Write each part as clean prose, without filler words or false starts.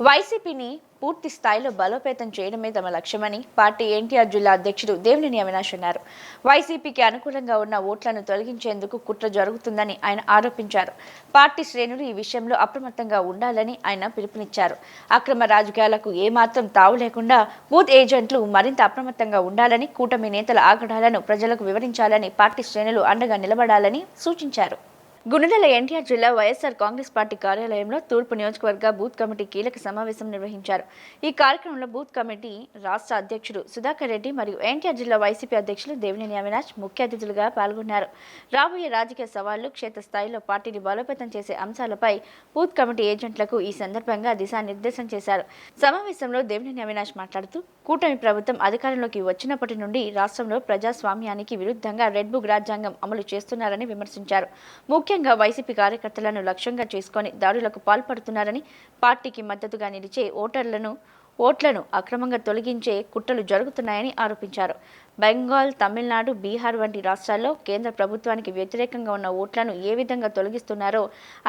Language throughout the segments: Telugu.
వైసీపీని పూర్తి స్థాయిలో బలోపేతం చేయడమే తమ లక్ష్యమని పార్టీ ఎన్టీఆర్ జిల్లా అధ్యక్షుడు దేవినేని అవినాష్ అన్నారు. వైసీపీకి అనుకూలంగా ఉన్న ఓట్లను తొలగించేందుకు కుట్ర జరుగుతుందని ఆయన ఆరోపించారు. పార్టీ శ్రేణులు ఈ విషయంలో అప్రమత్తంగా ఉండాలని ఆయన పిలుపునిచ్చారు. అక్రమ రాజకీయాలకు ఏమాత్రం తావు లేకుండా బూత్ ఏజెంట్లు మరింత అప్రమత్తంగా ఉండాలని, కూటమి నేతల ఆగడాలను ప్రజలకు వివరించాలని, పార్టీ శ్రేణులు అండగా నిలబడాలని సూచించారు. గుణదల ఎన్టీఆర్ జిల్లా వైఎస్ఆర్ కాంగ్రెస్ పార్టీ కార్యాలయంలో తూర్పు నియోజకవర్గ బూత్ కమిటీ కీలక సమావేశం నిర్వహించారు. ఈ కార్యక్రమంలో బూత్ కమిటీ రాష్ట్ర అధ్యక్షుడు సుధాకర్ రెడ్డి మరియు ఎన్టీఆర్ జిల్లా వైసీపీ అధ్యక్షులు దేవినేని అవినాష్ ముఖ్య అతిథులుగా పాల్గొన్నారు. రాబోయే రాజకీయ సవాళ్లు, క్షేత్రస్థాయిలో పార్టీని బలోపేతం చేసే అంశాలపై బూత్ కమిటీ ఏజెంట్లకు ఈ సందర్భంగా దిశానిర్దేశం చేశారు. సమావేశంలో దేవినేని అవినాష్ మాట్లాడుతూ, కూటమి ప్రభుత్వం అధికారంలోకి వచ్చినప్పటి నుండి రాష్ట్రంలో ప్రజాస్వామ్యానికి విరుద్ధంగా రెడ్ బుక్ రాజ్యాంగం అమలు చేస్తున్నారని విమర్శించారు. ముఖ్యంగా వైసీపీ కార్యకర్తలను లక్ష్యంగా చేసుకుని దాడులకు పాల్పడుతున్నారని, పార్టీకి మద్దతుగా నిలిచే ఓట్లను అక్రమంగా తొలగించే కుట్రలు జరుగుతున్నాయని ఆరోపించారు. బెంగాల్, తమిళనాడు, బీహార్ వంటి రాష్ట్రాల్లో కేంద్ర ప్రభుత్వానికి వ్యతిరేకంగా ఉన్న ఓట్లను ఏ విధంగా తొలగిస్తున్నారో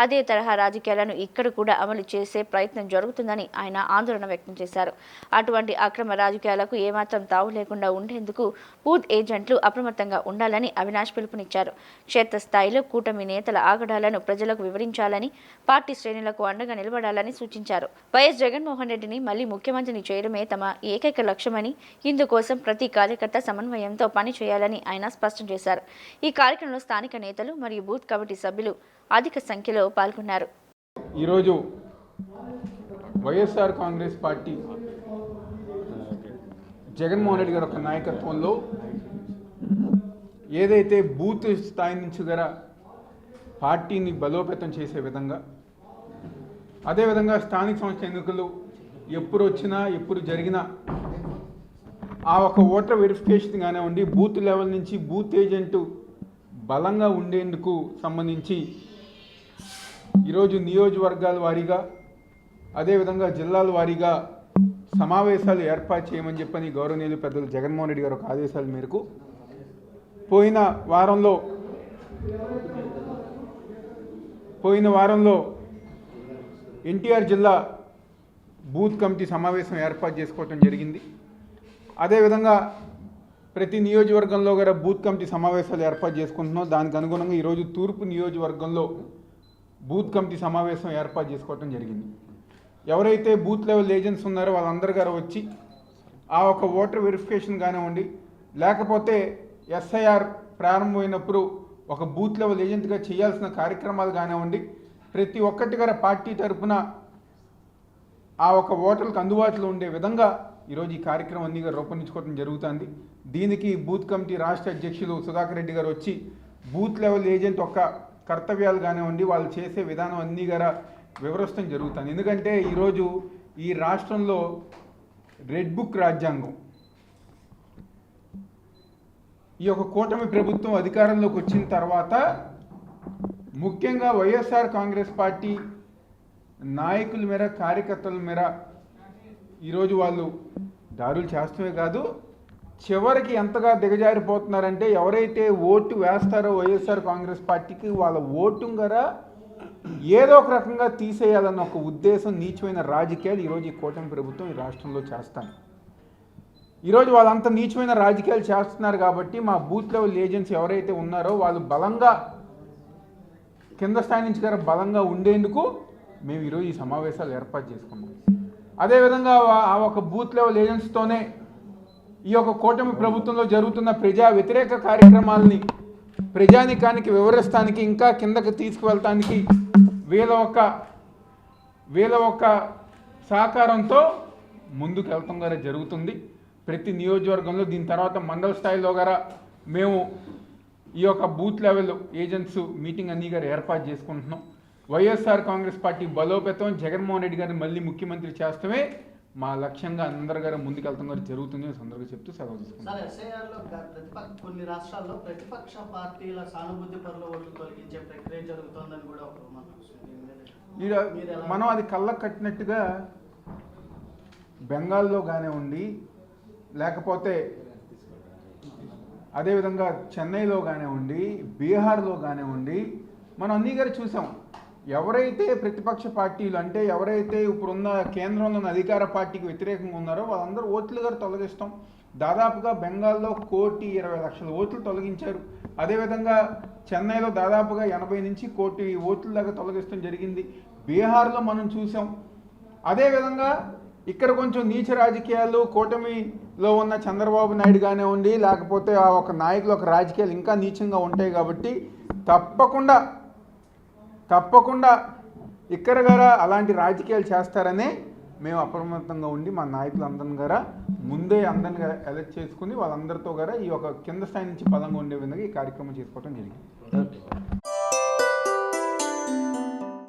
అదే తరహా రాజకీయాలను ఇక్కడ కూడా అమలు చేసే ప్రయత్నం జరుగుతుందని ఆయన ఆందోళన వ్యక్తం చేశారు. అటువంటి అక్రమ రాజకీయాలకు ఏమాత్రం తావు లేకుండా ఉండేందుకు బూత్ ఏజెంట్లు అప్రమత్తంగా ఉండాలని అవినాష్ పిలుపునిచ్చారు. క్షేత్రస్థాయిలో కూటమి నేతల ఆగడాలను ప్రజలకు వివరించాలని, పార్టీ శ్రేణులకు అండగా నిలబడాలని సూచించారు. వైఎస్ జగన్మోహన్ రెడ్డిని మళ్లీ ముఖ్యమంత్రిని చేయడమే తమ ఏకైక లక్ష్యమని, ఇందుకోసం ప్రతి కార్యకర్త సమన్వయంతో పని చేయాలని ఆయన స్పష్టం చేశారు. ఈ కార్యక్రమంలో స్థానిక నేతలు మరియు బూత్ కమిటీ సభ్యులు అధిక సంఖ్యలో పాల్గొన్నారు. ఈరోజు వైఎస్ఆర్ కాంగ్రెస్ పార్టీ జగన్మోహన్ రెడ్డి గారి యొక్క నాయకత్వంలో ఏదైతే బూత్ స్థాయి నుంచి గల పార్టీని బలోపేతం చేసే విధంగా, అదేవిధంగా స్థానిక సంస్థ ఎన్నికలు ఎప్పుడు వచ్చినా ఎప్పుడు జరిగినా ఆ ఒక ఓటర్ వెరిఫికేషన్ కానివ్వండి, బూత్ లెవెల్ నుంచి బూత్ ఏజెంటు బలంగా ఉండేందుకు సంబంధించి ఈరోజు నియోజకవర్గాల వారీగా, అదేవిధంగా జిల్లాల వారీగా సమావేశాలు ఏర్పాటు చేయమని చెప్పని గౌరవనీయులు పెద్దలు జగన్మోహన్ రెడ్డి గారు ఒక ఆదేశాల మేరకు పోయిన వారంలో ఎన్టీఆర్ జిల్లా బూత్ కమిటీ సమావేశం ఏర్పాటు చేసుకోవటం జరిగింది. అదేవిధంగా ప్రతి నియోజకవర్గంలో కూడా బూత్ కమిటీ సమావేశాలు ఏర్పాటు చేసుకుంటున్నాం. దానికి అనుగుణంగా ఈరోజు తూర్పు నియోజకవర్గంలో బూత్ కమిటీ సమావేశం ఏర్పాటు చేసుకోవటం జరిగింది. ఎవరైతే బూత్ లెవెల్ ఏజెంట్స్ ఉన్నారో వాళ్ళందరూ గారు వచ్చి ఆ ఒక ఓటర్ వెరిఫికేషన్ కానివ్వండి, లేకపోతే ఎస్ఐఆర్ ప్రారంభమైనప్పుడు ఒక బూత్ లెవెల్ ఏజెంట్గా చేయాల్సిన కార్యక్రమాలు కానివ్వండి, ప్రతి ఒక్కటి గారు పార్టీ తరఫున ఆ ఒక ఓటర్లకు అందుబాటులో ఉండే విధంగా ఈరోజు ఈ కార్యక్రమం అన్నీ రూపొందించుకోవడం జరుగుతుంది. దీనికి బూత్ కమిటీ రాష్ట్ర అధ్యక్షులు సుధాకర్ రెడ్డి గారు వచ్చి బూత్ లెవెల్ ఏజెంట్ యొక్క కర్తవ్యాలు కానివ్వండి, వాళ్ళు చేసే విధానం అన్నీ గారా వివరిస్తాం జరుగుతుంది. ఎందుకంటే ఈరోజు ఈ రాష్ట్రంలో రెడ్ బుక్ రాజ్యాంగం, ఈ యొక్క కూటమి ప్రభుత్వం అధికారంలోకి వచ్చిన తర్వాత ముఖ్యంగా వైఎస్ఆర్ కాంగ్రెస్ పార్టీ నాయకుల మేర, కార్యకర్తల మేర ఈరోజు వాళ్ళు దాడులు చేస్తమే కాదు, చివరికి ఎంతగా దిగజారిపోతున్నారంటే ఎవరైతే ఓటు వేస్తారో వైఎస్ఆర్ కాంగ్రెస్ పార్టీకి వాళ్ళ ఓటు గారా ఏదో ఒక రకంగా తీసేయాలన్న ఒక ఉద్దేశం, నీచమైన రాజకీయాలు ఈరోజు ఈ కూటమి ప్రభుత్వం ఈ రాష్ట్రంలో చేస్తాను. ఈరోజు వాళ్ళంత నీచమైన రాజకీయాలు చేస్తున్నారు కాబట్టి మా బూత్ లెవెల్ ఏజెంట్స్ ఎవరైతే ఉన్నారో వాళ్ళు బలంగా కింద స్థాయి నుంచి గారా బలంగా ఉండేందుకు మేము ఈరోజు ఈ సమావేశాలు ఏర్పాటు చేసుకున్నాం. అదేవిధంగా ఆ ఒక బూత్ లెవెల్ ఏజెంట్స్తోనే ఈ యొక్క కూటమి ప్రభుత్వంలో జరుగుతున్న ప్రజా వ్యతిరేక కార్యక్రమాలని ప్రజానికానికి వివరిస్తానికి, ఇంకా కిందకి తీసుకువెళ్ళటానికి వీళ్ళ ఒక సహకారంతో ముందుకు వెళ్తాం గారా జరుగుతుంది ప్రతి నియోజకవర్గంలో. దీని తర్వాత మండల స్థాయిలో గారా మేము ఈ యొక్క బూత్ లెవెల్ ఏజెంట్స్ మీటింగ్ అన్నీ గారు ఏర్పాటు చేసుకుంటున్నాం. వైఎస్ఆర్ కాంగ్రెస్ పార్టీ బలోపేతం, జగన్మోహన్ రెడ్డి గారిని మళ్ళీ ముఖ్యమంత్రి చేస్తమే మా లక్ష్యంగా అందరి గారు ముందుకెళ్తాం గారు జరుగుతుంది సందర్భంగా చెప్తూ సెలవు తీసుకుంటాం. కొన్ని రాష్ట్రాల్లో ప్రతిపక్ష పార్టీల సానుభూతి పరుల ఓట్లు తొలగించే ప్రక్రియ జరుగుతోందని కూడా మనం అది కళ్ళకు కట్టినట్టుగా బెంగాల్లో కానివ్వండి, లేకపోతే అదేవిధంగా చెన్నైలో కానివ్వండి, బీహార్లో కానివ్వండి, మనం అన్నీ గారు చూసాం. ఎవరైతే ప్రతిపక్ష పార్టీలు అంటే ఎవరైతే ఇప్పుడున్న కేంద్రంలో ఉన్న అధికార పార్టీకి వ్యతిరేకంగా ఉన్నారో వాళ్ళందరూ ఓట్లుగా తొలగిస్తాం. దాదాపుగా బెంగాల్లో 1,20,00,000 ఓట్లు తొలగించారు. అదేవిధంగా చెన్నైలో దాదాపుగా 80 నుంచి 1,00,00,000 ఓట్ల దాకా తొలగిస్తాం జరిగింది. బీహార్లో మనం చూసాం. అదేవిధంగా ఇక్కడ కొంచెం నీచ రాజకీయాలు కూటమిలో ఉన్న చంద్రబాబు నాయుడు కానివ్వండి, లేకపోతే ఆ ఒక నాయకుల ఒక రాజకీయాలు ఇంకా నీచంగా ఉంటాయి. కాబట్టి తప్పకుండా ఇక్కడ గారా అలాంటి రాజకీయాలు చేస్తారనే మేము అప్రమత్తంగా ఉండి మా నాయకులందరిని గారా ముందే అందరిని ఎలక్ట్ చేసుకుని వాళ్ళందరితో గారా ఈ యొక్క కింద స్థాయి నుంచి పదంగా ఉండే విధంగా ఈ కార్యక్రమం చేసుకోవడం జరిగింది.